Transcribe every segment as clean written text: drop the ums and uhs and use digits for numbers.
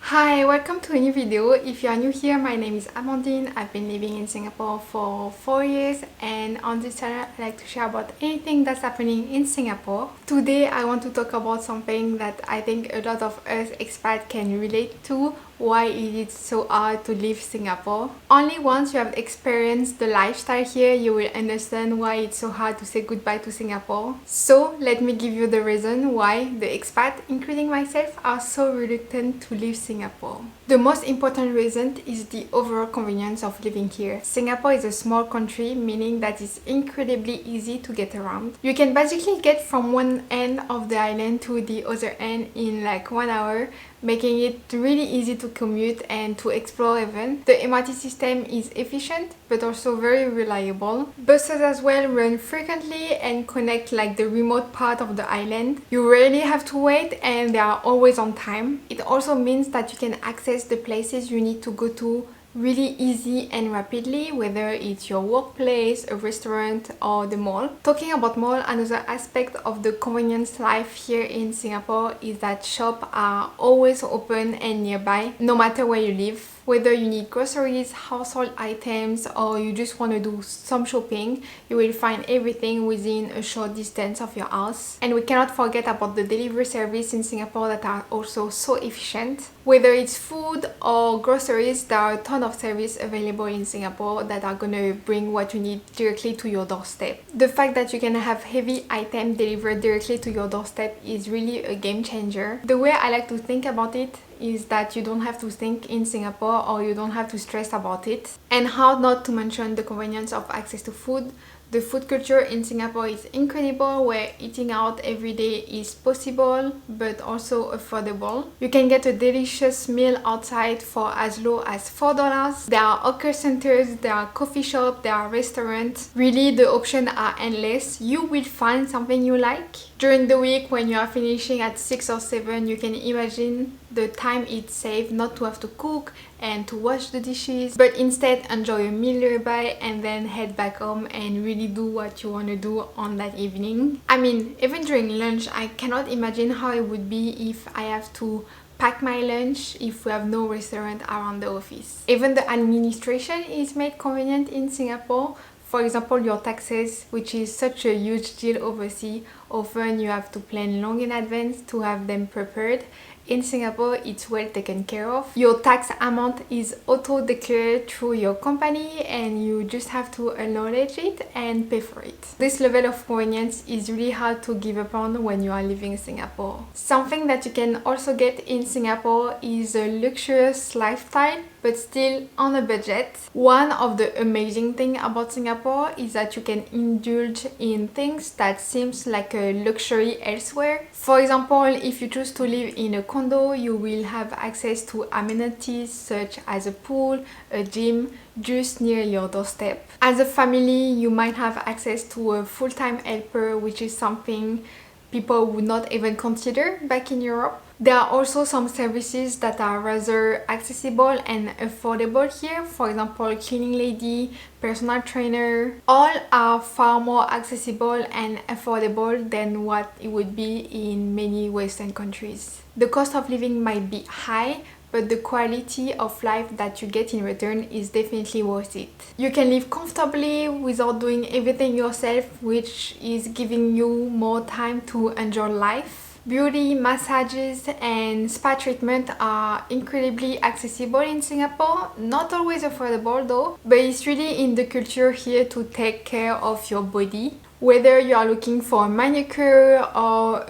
Hi, welcome to a new video. If you are new here, my name is Amandine. I've been living in Singapore for 4 years, and on this channel I like to share about anything that's happening in Singapore. Today I want to talk about something that I think a lot of us expats can relate to. Why is it so hard to leave Singapore? Only once you have experienced the lifestyle here, you will understand why it's so hard to say goodbye to Singapore. So let me give you the reason why the expats, including myself, are so reluctant to leave Singapore. The most important reason is the overall convenience of living here. Singapore is a small country, meaning that it's incredibly easy to get around. You can basically get from one end of the island to the other end in like 1 hour, making it really easy to commute and to explore even. The MRT system is efficient but also very reliable. Buses as well run frequently and connect like the remote part of the island. You rarely have to wait and they are always on time. It also means that you can access the places you need to go to really easy and rapidly, whether it's your workplace, a restaurant or the mall. Talking about mall, another aspect of the convenience life here in Singapore is that shops are always open and nearby, no matter where you live. Whether you need groceries, household items, or you just want to do some shopping, you will find everything within a short distance of your house. And we cannot forget about the delivery service in Singapore that are also so efficient. Whether it's food or groceries, there are a ton of service available in Singapore that are gonna bring what you need directly to your doorstep. The fact that you can have heavy items delivered directly to your doorstep is really a game changer. The way I like to think about it is that you don't have to think in Singapore or you don't have to stress about it. And how not to mention the convenience of access to food. The food culture in Singapore is incredible, where eating out every day is possible but also affordable. You can get a delicious meal outside for as low as $4. There are hawker centers, there are coffee shops, there are restaurants. Really, the options are endless. You will find something you like. During the week when you are finishing at 6 or 7, you can imagine the time it saves not to have to cook and to wash the dishes, but instead enjoy a meal nearby and then head back home and really do what you want to do on that evening. I mean, even during lunch, I cannot imagine how it would be if I have to pack my lunch if we have no restaurant around the office. Even the administration is made convenient in Singapore. For example, your taxes, which is such a huge deal overseas, often you have to plan long in advance to have them prepared. In Singapore, it's well taken care of. Your tax amount is auto-declared through your company and you just have to acknowledge it and pay for it. This level of convenience is really hard to give up on when you are living in Singapore. Something that you can also get in Singapore is a luxurious lifestyle, but still on a budget. One of the amazing things about Singapore is that you can indulge in things that seems like a luxury elsewhere. For example, if you choose to live in a condo, you will have access to amenities such as a pool, a gym, just near your doorstep. As a family, you might have access to a full-time helper, which is something people would not even consider back in Europe. There are also some services that are rather accessible and affordable here. For example, cleaning lady, personal trainer. All are far more accessible and affordable than what it would be in many Western countries. The cost of living might be high, but the quality of life that you get in return is definitely worth it. You can live comfortably without doing everything yourself, which is giving you more time to enjoy life. Beauty, massages and spa treatment are incredibly accessible in Singapore. Not always affordable though, but it's really in the culture here to take care of your body. Whether you are looking for a manicure or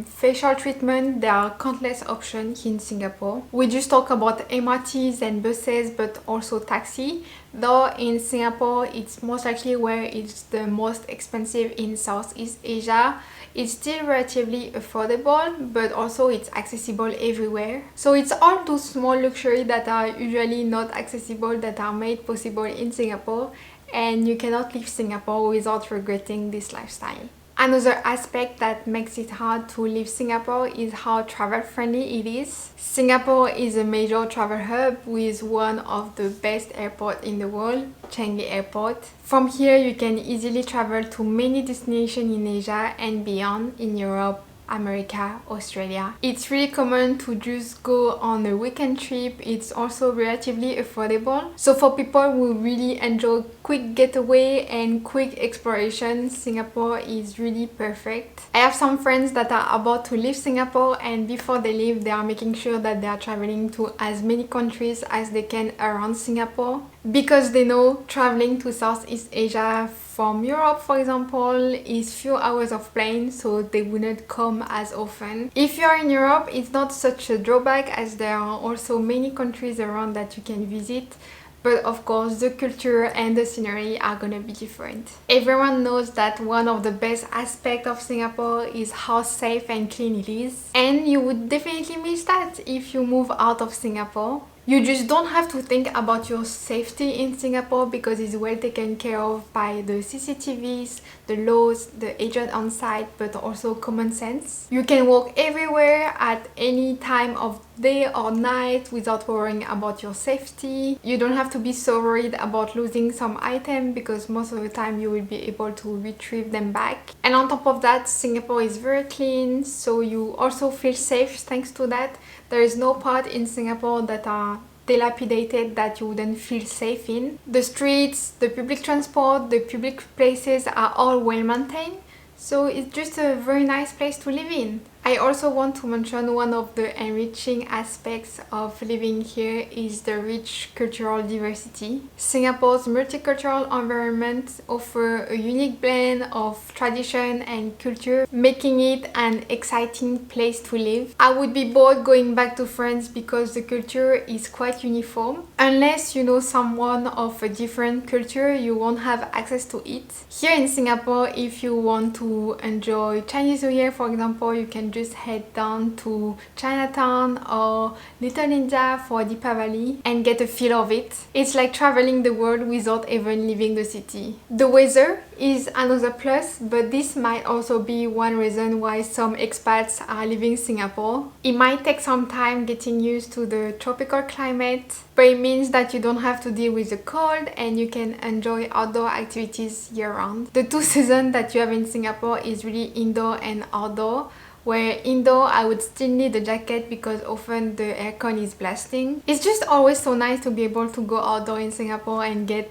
facial treatment, there are countless options in Singapore. We just talk about MRTs and buses, but also taxi. Though in Singapore, it's most likely where it's the most expensive in Southeast Asia. It's still relatively affordable, but also it's accessible everywhere. So it's all those small luxuries that are usually not accessible that are made possible in Singapore. And you cannot leave Singapore without regretting this lifestyle. Another aspect that makes it hard to leave Singapore is how travel friendly it is. Singapore is a major travel hub with one of the best airports in the world, Changi Airport. From here you can easily travel to many destinations in Asia and beyond, in Europe, America, Australia. It's really common to just go on a weekend trip. It's also relatively affordable. So for people who really enjoy quick getaway and quick exploration, Singapore is really perfect. I have some friends that are about to leave Singapore, and before they leave, they are making sure that they are traveling to as many countries as they can around Singapore, because they know traveling to Southeast Asia from Europe, for example, is few hours of plane, so they wouldn't come as often. If you are in Europe, it's not such a drawback, as there are also many countries around that you can visit. But of course, the culture and the scenery are gonna be different. Everyone knows that one of the best aspects of Singapore is how safe and clean it is. And you would definitely miss that if you move out of Singapore. You just don't have to think about your safety in Singapore because it's well taken care of by the CCTVs, the laws, the agent on site, but also common sense. You can walk everywhere at any time of day or night without worrying about your safety. You don't have to be so worried about losing some item because most of the time you will be able to retrieve them back. And on top of that, Singapore is very clean, so you also feel safe thanks to that. There is no part in Singapore that are dilapidated that you wouldn't feel safe in. The streets, the public transport, the public places are all well maintained, so it's just a very nice place to live in. I also want to mention one of the enriching aspects of living here is the rich cultural diversity. Singapore's multicultural environment offers a unique blend of tradition and culture, making it an exciting place to live. I would be bored going back to France because the culture is quite uniform. Unless you know someone of a different culture, you won't have access to it. Here in Singapore, if you want to enjoy Chinese New Year, for example, you can just head down to Chinatown or Little India for Deepavali and get a feel of it. It's like traveling the world without even leaving the city. The weather is another plus, but this might also be one reason why some expats are leaving Singapore. It might take some time getting used to the tropical climate, but it means that you don't have to deal with the cold and you can enjoy outdoor activities year-round. The two seasons that you have in Singapore is really indoor and outdoor, where indoor I would still need a jacket because often the aircon is blasting. It's just always so nice to be able to go outdoor in Singapore and get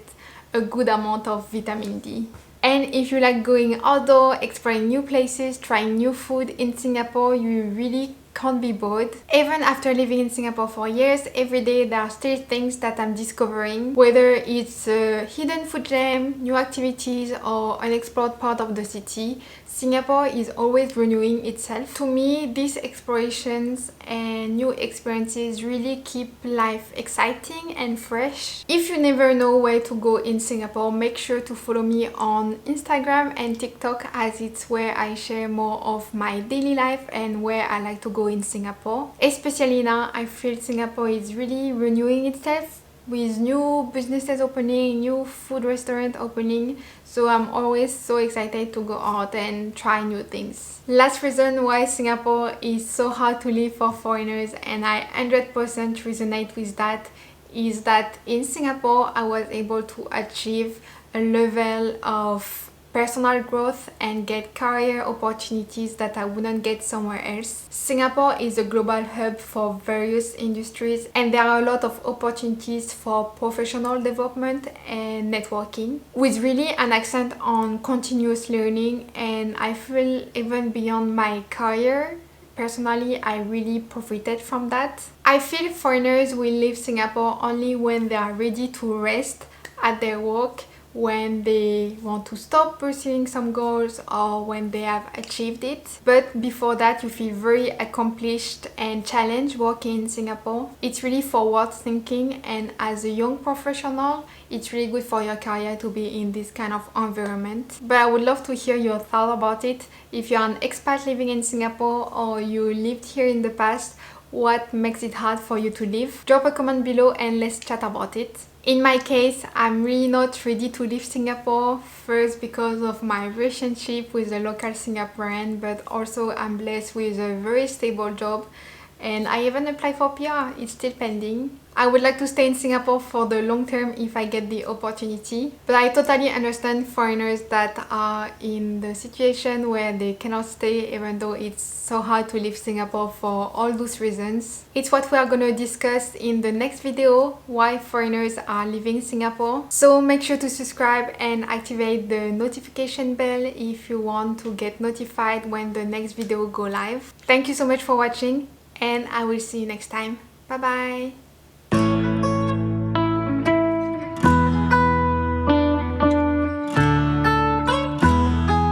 a good amount of vitamin D. And if you like going outdoor, exploring new places, trying new food in Singapore, you really can't be bored. Even after living in Singapore for years, every day there are still things that I'm discovering, whether it's a hidden food gem, new activities, or unexplored part of the city. Singapore is always renewing itself. To me, these explorations and new experiences really keep life exciting and fresh. If you never know where to go in Singapore, make sure to follow me on Instagram and TikTok, as it's where I share more of my daily life and where I like to go in Singapore. Especially now, I feel Singapore is really renewing itself with new businesses opening, new food restaurant opening, so I'm always so excited to go out and try new things. Last reason why Singapore is so hard to live for foreigners, and I 100% resonate with that, is that in Singapore I was able to achieve a level of personal growth and get career opportunities that I wouldn't get somewhere else. Singapore is a global hub for various industries, and there are a lot of opportunities for professional development and networking, with really an accent on continuous learning, and I feel even beyond my career. Personally, I really profited from that. I feel foreigners will leave Singapore only when they are ready to rest at their work, when they want to stop pursuing some goals, or when they have achieved it. But before that, you feel very accomplished and challenged working in Singapore. It's really forward thinking, and as a young professional, it's really good for your career to be in this kind of environment. But I would love to hear your thoughts about it. If you're an expat living in Singapore or you lived here in the past, what makes it hard for you to live? Drop a comment below and let's chat about it. In my case, I'm really not ready to leave Singapore, first because of my relationship with a local Singaporean, but also I'm blessed with a very stable job and I even applied for PR. It's still pending. I would like to stay in Singapore for the long term if I get the opportunity, but I totally understand foreigners that are in the situation where they cannot stay even though it's so hard to leave Singapore for all those reasons. It's what we are going to discuss in the next video, why foreigners are leaving Singapore. So make sure to subscribe and activate the notification bell if you want to get notified when the next video go live. Thank you so much for watching, and I will see you next time. Bye bye!